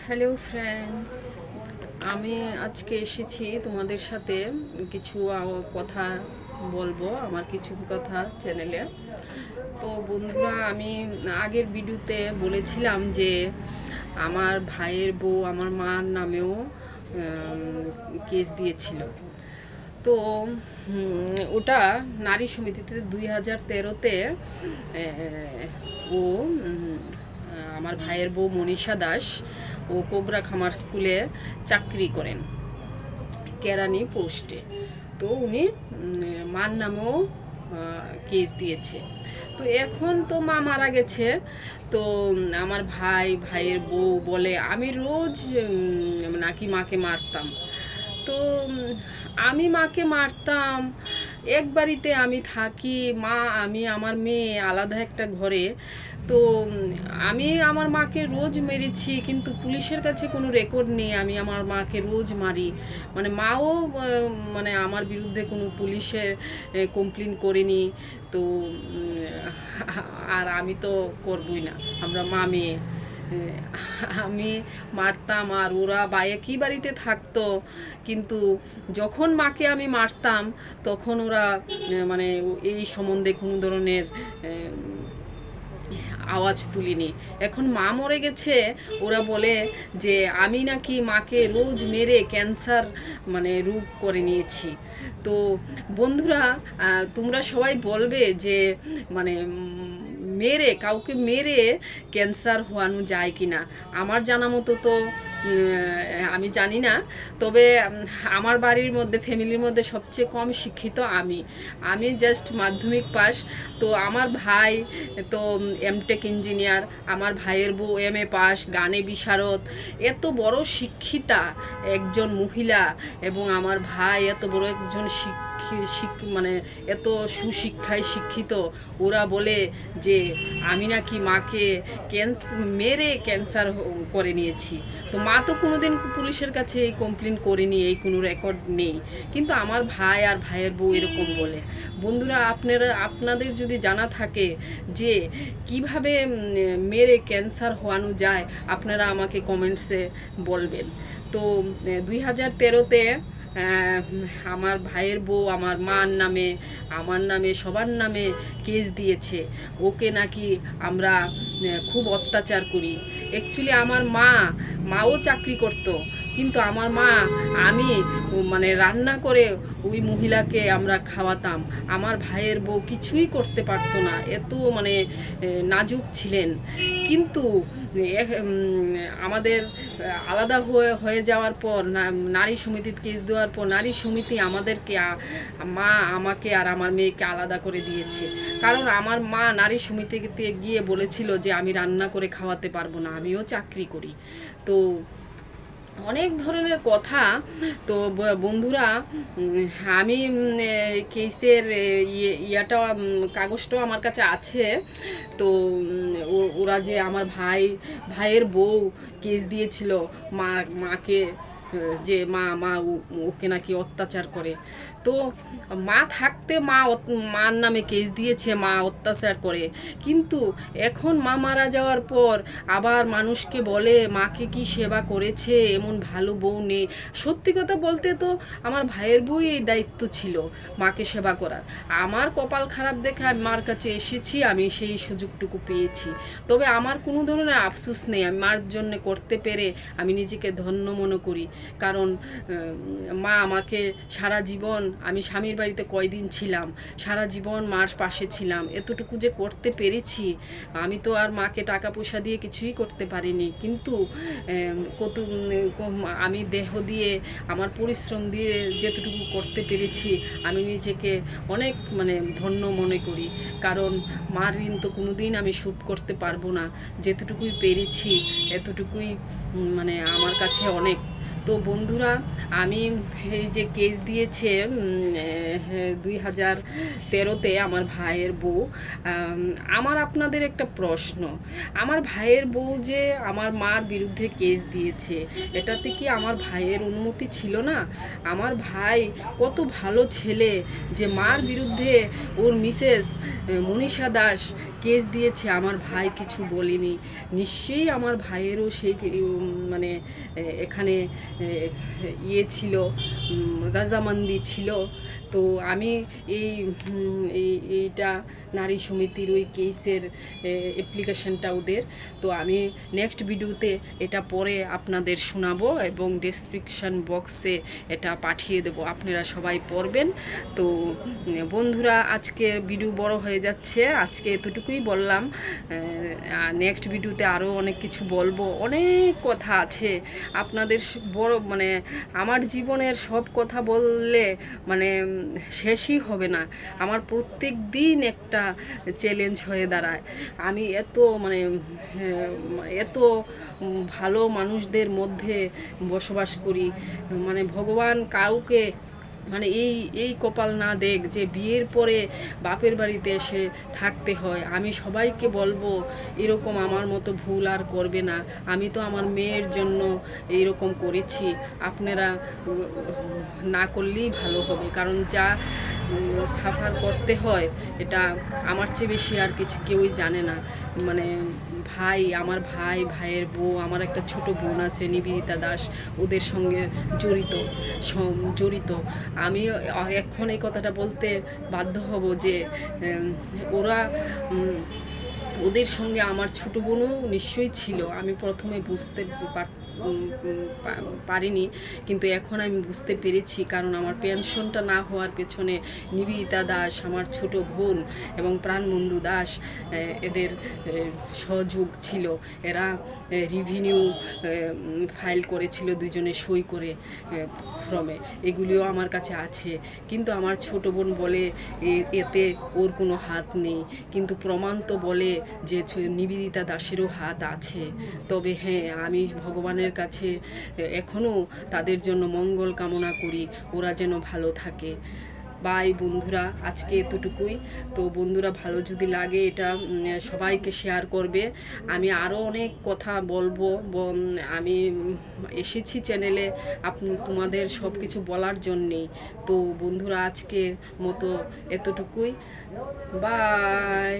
Hello friends, আমি আজকে এসেছি তোমাদের সাথে কিছু কথা বলবো, আমার কিছু কথা চ্যানেলে। তো বন্ধুরা, আমি আগের ভিডিওতে বলেছিলাম যে আমার ভাইয়ের বউ আমার মার নামেও কেস দিয়েছিল। তো ওটা নারী সমিতিতে 2013-তে ও আমার ভাইয়ের বউ মনীষা দাস ও কোবরা খামার স্কুলে চাকরি করেন, কেরানি পোস্টে। তো উনি মার নামেও কেস দিয়েছে। তো এখন তো মা মারা গেছে। তো আমার ভাইয়ের বউ বলে আমি রোজ নাকি মাকে মারতাম। তো আমি মাকে মারতাম। এক বাড়িতে আমি থাকি, মা আমি আমার মেয়ে আলাদা একটা ঘরে। তো আমি আমার মাকে রোজ মেরেছি, কিন্তু পুলিশের কাছে কোনো রেকর্ড নেই আমি আমার মাকে রোজ মারি। মানে মাও মানে আমার বিরুদ্ধে কোনো পুলিশে কমপ্লেন করেনি। তো আর আমি তো করবই না, আমরা মা মেয়ে। আমি মারতাম আর ওরা একই বাড়িতে থাকতো, কিন্তু যখন মাকে আমি মারতাম তখন ওরা মানে এই সম্বন্ধে কোনো ধরনের আওয়াজ তুলিনি। এখন মা মরে গেছে, ওরা বলে যে আমি নাকি মাকে রোজ মেরে ক্যান্সার মানে রোগ করে নিয়েছি। তো বন্ধুরা, তোমরা সবাই বলবে যে মানে কাউকে মেরে ক্যান্সার হওয়ানো যায় কি না। আমার জানা মতো তো আমি জানি না। তবে আমার বাড়ির মধ্যে ফ্যামিলির মধ্যে সবচেয়ে কম শিক্ষিত আমি জাস্ট মাধ্যমিক পাস। তো আমার ভাই তো এমটেক ইঞ্জিনিয়ার, আমার ভাইয়ের বউ এমএ পাস, গানে বিশারদ, এত বড় শিক্ষিতা একজন মহিলা, এবং আমার ভাই এত বড় একজন মানে এত সুশিক্ষায় শিক্ষিত। ওরা বলে যে আমি নাকি মাকে মেরে ক্যান্সার করে নিয়েছি। তো মা তো কোনোদিন পুলিশের কাছে এই কমপ্লেন করেনি, এই কোনো রেকর্ড নেই। কিন্তু আমার ভাই আর ভাইয়ের বউ এরকম বলে। বন্ধুরা, আপনাদের যদি জানা থাকে যে কিভাবে মেরে ক্যান্সার হওয়ানো যায়, আপনারা আমাকে কমেন্টসে বলবেন। তো 2013-তে আমার ভাইয়ের বউ আমার মার নামে, আমার নামে, সবার নামে কেস দিয়েছে। ওকে নাকি আমরা খুব অত্যাচার করি। অ্যাকচুয়ালি আমার মাও চাকরি করতো, কিন্তু আমার মা আমি মানে রান্না করে ওই মহিলাকে আমরা খাওয়াতাম। আমার ভাইয়ের বউ কিছুই করতে পারতো না, এত মানে নাজুক ছিলেন। কিন্তু আমাদের আলাদা হয়ে যাওয়ার পর, নারী সমিতির কেস দেওয়ার পর, নারী সমিতি আমাদেরকে আমাকে আর আমার মেয়েকে আলাদা করে দিয়েছে। কারণ আমার মা নারী সমিতিতে গিয়ে বলেছিল যে আমি রান্না করে খাওয়াতে পারবো না, আমিও চাকরি করি। তো অনেক ধরনের কথা। তো বন্ধুরা, আমি কেসের ইয়াটা কাগজটাও আমার কাছে আছে। তো ওরা যে আমার ভাইয়ের বউ কেস দিয়েছিল মাকে, যে মা ওকে নাকি অত্যাচার করে। তো মা থাকতে মার নামে কেস দিয়েছে, মা অত্যাচার করে। কিন্তু এখন মা মারা যাওয়ার পর আবার মানুষকে বলে মাকে কি সেবা করেছে, এমন ভালো বউ নেই। সত্যি কথা বলতে তো আমার ভাইয়ের বউই এই দায়িত্ব ছিল মাকে সেবা করার। আমার কপাল খারাপ দেখে আমি মার কাছে এসেছি, আমি সেই সুযোগটুকু পেয়েছি। তবে আমার কোনো ধরনের আফসোস নেই, আমি মার জন্য করতে পেরে আমি নিজেকে ধন্য মনে করি। কারণ মা আমাকে সারা জীবন, আমি স্বামীর বাড়িতে কয়দিন ছিলাম, সারা জীবন মার পাশে ছিলাম। এতটুকু যে করতে পেরেছি, আমি তো আর মাকে টাকা পয়সা দিয়ে কিছুই করতে পারিনি, কিন্তু আমি দেহ দিয়ে, আমার পরিশ্রম দিয়ে যেতটুকু করতে পেরেছি, আমি নিজেকে অনেক মানে ধন্য মনে করি। কারণ মার ঋণ তো কোনো দিন আমি শোধ করতে পারবো না। যেতটুকুই পেরেছি এতটুকুই মানে আমার কাছে অনেক। তো বন্ধুরা, আমি এই যে কেস দিয়েছে 2013-তে আমার ভাইয়ের বউ, আমার আপনাদের একটা প্রশ্ন, আমার ভাইয়ের বউ যে আমার মার বিরুদ্ধে কেস দিয়েছে, এটাতে কি আমার ভাইয়ের অনুমতি ছিল না? আমার ভাই কত ভালো ছেলে যে মার বিরুদ্ধে ওর মিসেস মনীষা দাস কেস দিয়েছে, আমার ভাই কিছু বলেনি। নিশ্চয়ই আমার ভাইয়েরও সেই মানে এখানে ছিল, রাজামন্দি ছিল। তো আমি এইটা নারী সমিতির ওই কেসের অ্যাপ্লিকেশনটা ওদের, তো আমি নেক্সট ভিডিওতে এটা পরে আপনাদের শোনাবো এবং ডেসক্রিপশন বক্সে এটা পাঠিয়ে দেব, আপনারা সবাই পড়বেন। তো বন্ধুরা, আজকে ভিডিও বড় হয়ে যাচ্ছে, আজকে এতটুকুই বললাম। নেক্সট ভিডিওতে আরও অনেক কিছু বলবো, অনেক কথা আছে আপনাদের বড়, মানে আমার জীবনের সব কথা বললে মানে শেষই হবে না। আমার প্রত্যেক দিন একটা চ্যালেঞ্জ হয়ে দাঁড়ায়। আমি এত ভালো মানুষদের মধ্যে বসবাস করি, মানে ভগবান কাউকে মানে এই কপাল না দেখ যে বিয়ের পরে বাপের বাড়িতে এসে থাকতে হয়। আমি সবাইকে বলবো এরকম আমার মতো ভুল আর করবে না। আমি তো আমার মেয়ের জন্য এইরকম করেছি, আপনারা না করলেই ভালো হবে, কারণ যা সাফার করতে হয় এটা আমার চেয়ে বেশি আর কিছু কেউই জানে না। মানে আমার ভাইয়ের বউ, আমার একটা ছোট বোন আছে নিবেদিতা দাস, ওদের সঙ্গে জড়িত। আমি এখন এই কথাটা বলতে বাধ্য হব যে ওদের সঙ্গে আমার ছোটো বোনও নিশ্চয়ই ছিল। আমি প্রথমে বুঝতে পারিনি, কিন্তু এখন আমি বুঝতে পেরেছি, কারণ আমার পেনশনটা না হওয়ার পেছনে নিবেদিতা দাস, আমার ছোট বোন এবং প্রাণবন্ধু দাস এদের সহযোগ ছিল। এরা রিভিনিউ ফাইল করেছিল দুজনে সই করে ফর্মে, এগুলিও আমার কাছে আছে। কিন্তু আমার ছোট বোন বলে এতে ওর কোনো হাত নেই, কিন্তু প্রমাণ তো বলে যে নিবেদিতা দাসেরও হাত আছে। তবে হ্যাঁ, আমি ভগবানের কাছে এখনও তাদের জন্য মঙ্গল কামনা করি, ওরা যেন ভালো থাকে। বাই বন্ধুরা, আজকে এতটুকুই। তো বন্ধুরা, ভালো যদি লাগে এটা সবাইকে শেয়ার করবে। আমি আরও অনেক কথা বলবো, আমি এসেছি চ্যানেলে তোমাদের সব কিছু বলার জন্যেই। তো বন্ধুরা, আজকে মতো এতটুকুই, বাই।